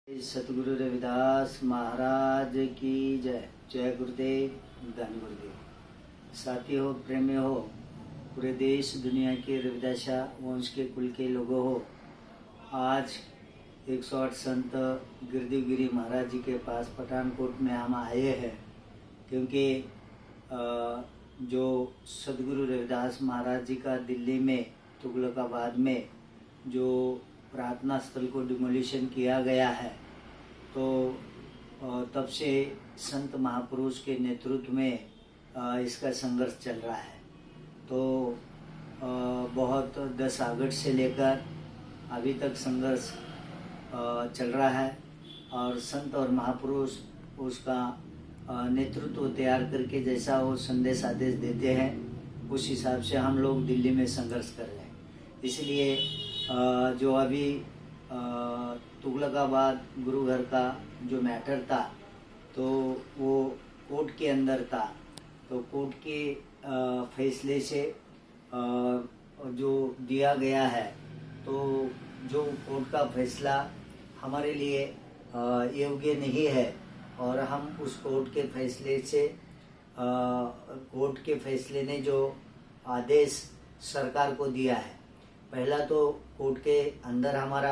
सतगुरु रविदास महाराज की जय। जय गुरुदेव, धन गुरुदेव। साथी हो, प्रेमी हो, पूरे देश दुनिया के रविदासा वंश के कुल के लोगों हो, आज 108 संत गिरदेव गिरी महाराज जी के पास पठानकोट में हम आए हैं, क्योंकि जो सतगुरु रविदास महाराज जी का दिल्ली में तुगलकाबाद में जो प्रार्थना स्थल को डिमोलिशन किया गया है, तो तब से संत महापुरुष के नेतृत्व में इसका संघर्ष चल रहा है। तो बहुत 10 अगस्त से लेकर अभी तक संघर्ष चल रहा है, और संत और महापुरुष उसका नेतृत्व तैयार करके जैसा वो संदेश आदेश देते हैं, उस हिसाब से हम लोग दिल्ली में संघर्ष कर रहे हैं। इसलिए जो अभी तुगलकाबाद गुरु घर का जो मैटर था, तो वो कोर्ट के अंदर था। तो कोर्ट के फैसले से जो दिया गया है, तो जो कोर्ट का फैसला हमारे लिए योग्य नहीं है, और हम उस कोर्ट के फैसले से कोर्ट के फैसले ने जो आदेश सरकार को दिया है, पहला तो कोर्ट के अंदर हमारा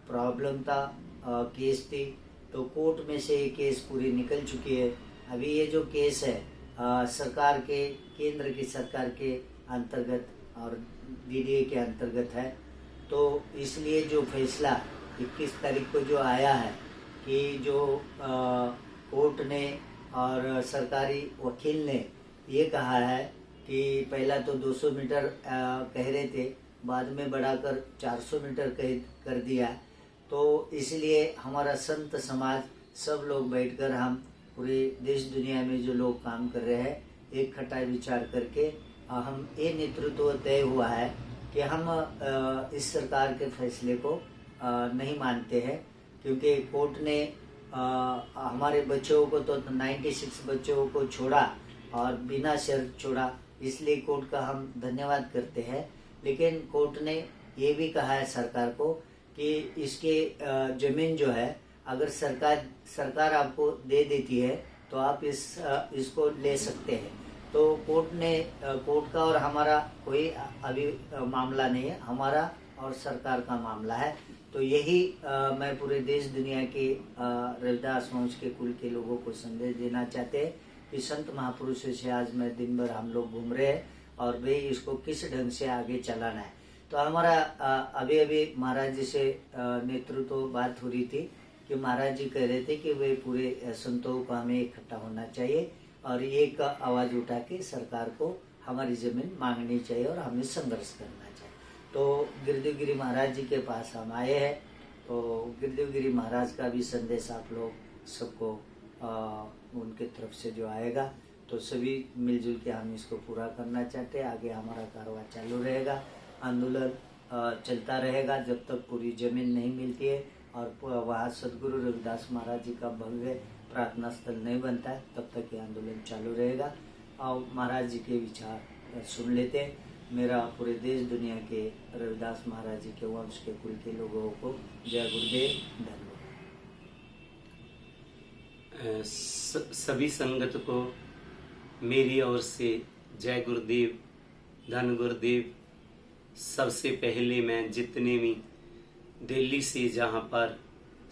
प्रॉब्लम था, केस थी, तो कोर्ट में से ये केस पूरी निकल चुकी है। अभी ये जो केस है सरकार के, केंद्र की सरकार के अंतर्गत और डीडीए के अंतर्गत है। तो इसलिए जो फैसला 21 तारीख को जो आया है कि जो कोर्ट ने और सरकारी वकील ने ये कहा है कि पहला तो 200 मीटर कह रहे थे, बाद में बढ़ाकर 400 मीटर कर दिया। तो इसलिए हमारा संत समाज सब लोग बैठकर हम पूरे देश दुनिया में जो लोग काम कर रहे हैं, एक खट्टा विचार करके हम ये नेतृत्व तय हुआ है कि हम इस सरकार के फैसले को नहीं मानते हैं, क्योंकि कोर्ट ने हमारे बच्चों को तो 96 बच्चों को छोड़ा और बिना शर्त छोड़ा, इसलिए कोर्ट का हम धन्यवाद करते हैं। लेकिन कोर्ट ने ये भी कहा है सरकार को कि इसके जमीन जो है, अगर सरकार आपको दे देती है तो आप इसको ले सकते हैं। तो कोर्ट का और हमारा कोई अभी मामला नहीं है, हमारा और सरकार का मामला है। तो यही मैं पूरे देश दुनिया के रविदास वंश के कुल के लोगों को संदेश देना चाहते हैं कि संत महापुरुषों से आज मैं दिन भर हम लोग घूम रहे हैं, और भाई इसको किस ढंग से आगे चलाना है। तो हमारा अभी महाराज जी से नेतृत्व बात हो रही थी कि महाराज जी कह रहे थे कि वे पूरे संतों को हमें इकट्ठा होना चाहिए और एक आवाज उठा के सरकार को हमारी जमीन मांगनी चाहिए और हमें संघर्ष करना चाहिए। तो गिरदेव गिरी महाराज जी के पास हम आए हैं। तो गिरदेव गिरी महाराज का भी संदेश आप लोग सबको उनके तरफ से जो आएगा, तो सभी मिलजुल के हम इसको पूरा करना चाहते हैं। आगे हमारा कार्रवाई चालू रहेगा, आंदोलन चलता रहेगा जब तक पूरी जमीन नहीं मिलती है और वहाँ सदगुरु रविदास महाराज जी का भव्य प्रार्थना स्थल नहीं बनता है, तब तक ये आंदोलन चालू रहेगा। और महाराज जी के विचार सुन लेते हैं। मेरा पूरे देश दुनिया के रविदास महाराज जी के वंश के कुल के लोगों को जय गुरुदेव, धन्यवाद। सभी संगत को मेरी ओर से जय गुरुदेव, धन गुरुदेव। सबसे पहले मैं जितने भी दिल्ली से जहाँ पर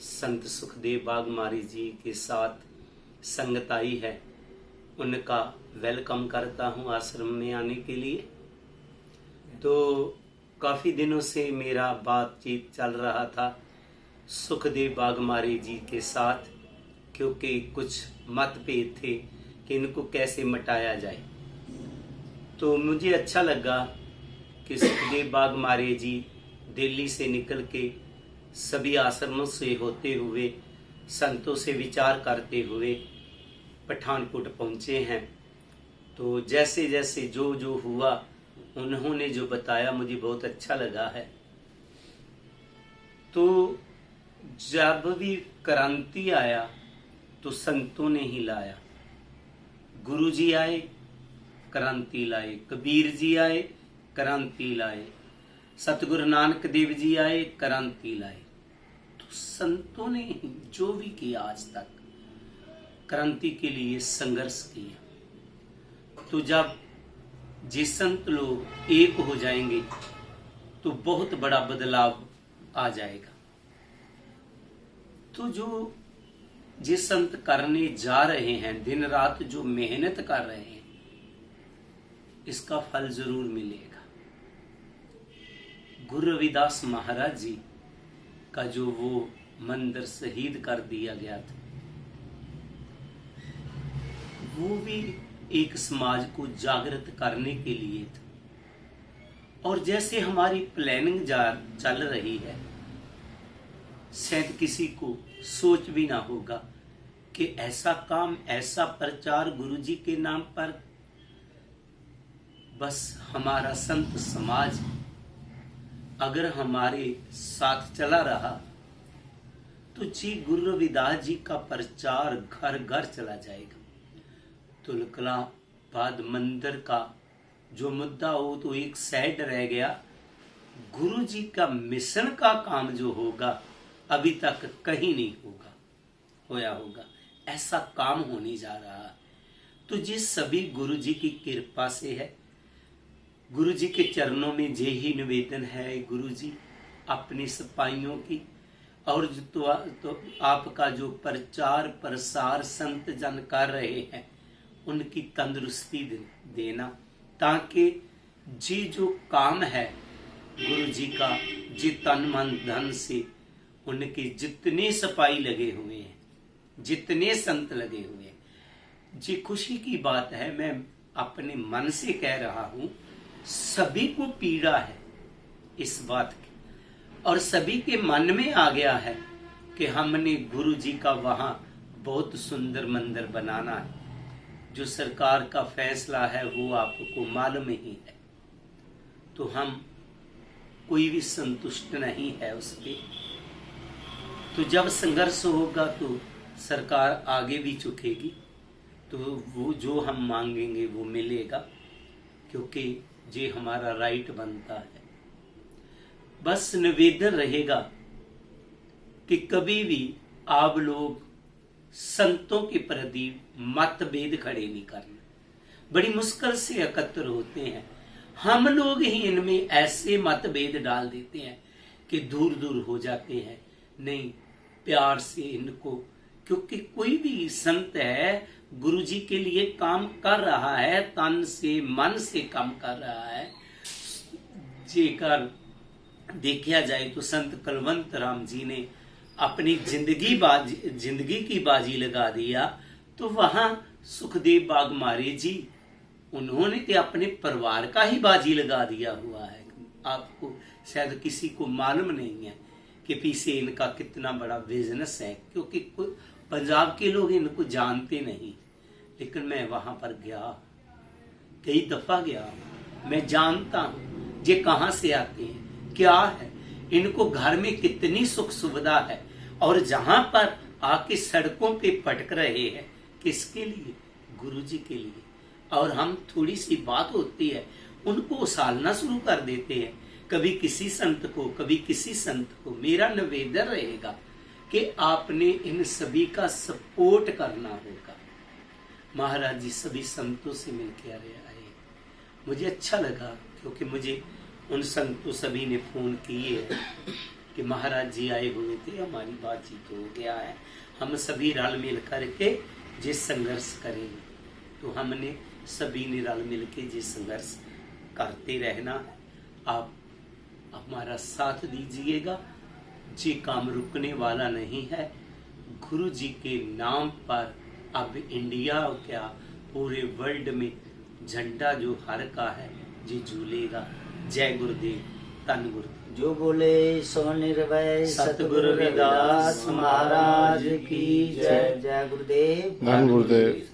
संत सुखदेव बागमारी जी के साथ संगत आई है, उनका वेलकम करता हूँ आश्रम में आने के लिए। तो काफ़ी दिनों से मेरा बातचीत चल रहा था सुखदेव बागमारी जी के साथ, क्योंकि कुछ मतभेद थे कि इनको कैसे मिटाया जाए। तो मुझे अच्छा लगा कि सुखदेव बागमारे जी दिल्ली से निकल के सभी आश्रमों से होते हुए, संतों से विचार करते हुए पठानकोट पहुँचे हैं। तो जैसे जैसे जो जो हुआ, उन्होंने जो बताया, मुझे बहुत अच्छा लगा है। तो जब भी क्रांति आया तो संतों ने ही लाया। गुरु जी आए, क्रांति लाए। कबीर जी आए, क्रांति लाए। सतगुरु नानक देव जी आए, क्रांति लाए। तो संतों ने जो भी किया आज तक क्रांति के लिए संघर्ष किया, तो जब ये संत लोग एक हो जाएंगे तो बहुत बड़ा बदलाव आ जाएगा। तो जो ये संत करने जा रहे हैं, दिन रात जो मेहनत कर रहे हैं, इसका फल जरूर मिलेगा। गुरु रविदास महाराज जी का जो वो मंदिर शहीद कर दिया गया था, वो भी एक समाज को जागृत करने के लिए था। और जैसे हमारी प्लानिंग चल रही है, शायद किसी को सोच भी ना होगा कि ऐसा काम, ऐसा प्रचार गुरुजी के नाम पर बस हमारा संत समाज अगर हमारे साथ चला रहा तो जी गुरु रविदास जी का प्रचार घर घर चला जाएगा। तुलकलाबाद मंदिर का जो मुद्दा हो तो एक साइड रह गया, गुरु जी का मिशन का काम जो होगा अभी तक कहीं नहीं होया होगा। ऐसा काम होने जा रहा है। तो ये सभी गुरु जी की कृपा से है। गुरु जी के चरणों में यही निवेदन है, गुरु जी अपनी सिपाहियों की और तो आपका जो प्रचार प्रसार संत जन कर रहे हैं, उनकी तंदुरुस्ती देना, ताकि जी जो काम है गुरु जी का, जी तन मन धन से उनके जितने सिपाही लगे हुए हैं, जितने संत लगे हुए हैं, जी खुशी की बात है। मैं अपने मन से कह रहा हूं, सभी को पीड़ा है इस बात की, और सभी के मन में आ गया है कि हमने गुरु जी का वहां बहुत सुंदर मंदिर बनाना है। जो सरकार का फैसला है वो आपको मालूम ही है। तो हम कोई भी संतुष्ट नहीं है उसके। तो जब संघर्ष होगा तो सरकार आगे भी झुकेगी, तो वो जो हम मांगेंगे वो मिलेगा, क्योंकि ये हमारा राइट बनता है। बस निवेदन रहेगा कि कभी भी आप लोग संतों के प्रति मतभेद खड़े नहीं करना। बड़ी मुश्किल से एकत्र होते हैं, हम लोग ही इनमें ऐसे मतभेद डाल देते हैं कि दूर दूर हो जाते हैं। नहीं, प्यार से इनको, क्योंकि कोई भी संत है गुरु जी के लिए काम कर रहा है, तन से मन से काम कर रहा है। जेकर देखा जाए तो संत कलवंत राम जी ने अपनी जिंदगी की बाजी लगा दिया, तो वहां सुखदेव बागमारे जी, उन्होंने तो अपने परिवार का ही बाजी लगा दिया हुआ है। आपको शायद किसी को मालूम नहीं है कि पीछे इनका कितना बड़ा बिजनेस है, क्योंकि पंजाब के लोग इनको जानते नहीं। लेकिन मैं वहां पर गया, कई दफा गया, मैं जानता हूं ये कहां से आते हैं, क्या है, इनको घर में कितनी सुख सुविधा है, और जहां पर आके सड़कों पे पटक रहे हैं, किसके लिए? गुरु जी के लिए। और हम थोड़ी सी बात होती है उनको उछालना शुरू कर देते हैं, कभी किसी संत को, कभी किसी संत को। मेरा निवेदन रहेगा कि आपने इन सभी का सपोर्ट करना होगा। महाराज जी सभी संतों से मिलकर आए, मुझे अच्छा लगा, क्योंकि मुझे उन संतों सभी ने फोन किए कि महाराज जी आए हुए थे, हमारी बातचीत हो गया है, हम सभी रल मिल करके ये संघर्ष करेंगे। तो हमने सभी ने रल मिल के ये संघर्ष करते रहना है। आप हमारा साथ दीजिएगा, ये काम रुकने वाला नहीं है। गुरु जी के नाम पर अब इंडिया क्या पूरे वर्ल्ड में झंडा जो हर का है जी झूलेगा। जय गुरुदेव, धन गुरुदेव। जो बोले सो निर्भय सतगुरु रविदास महाराज की जय। जय गुरुदेव, धन गुरुदेव।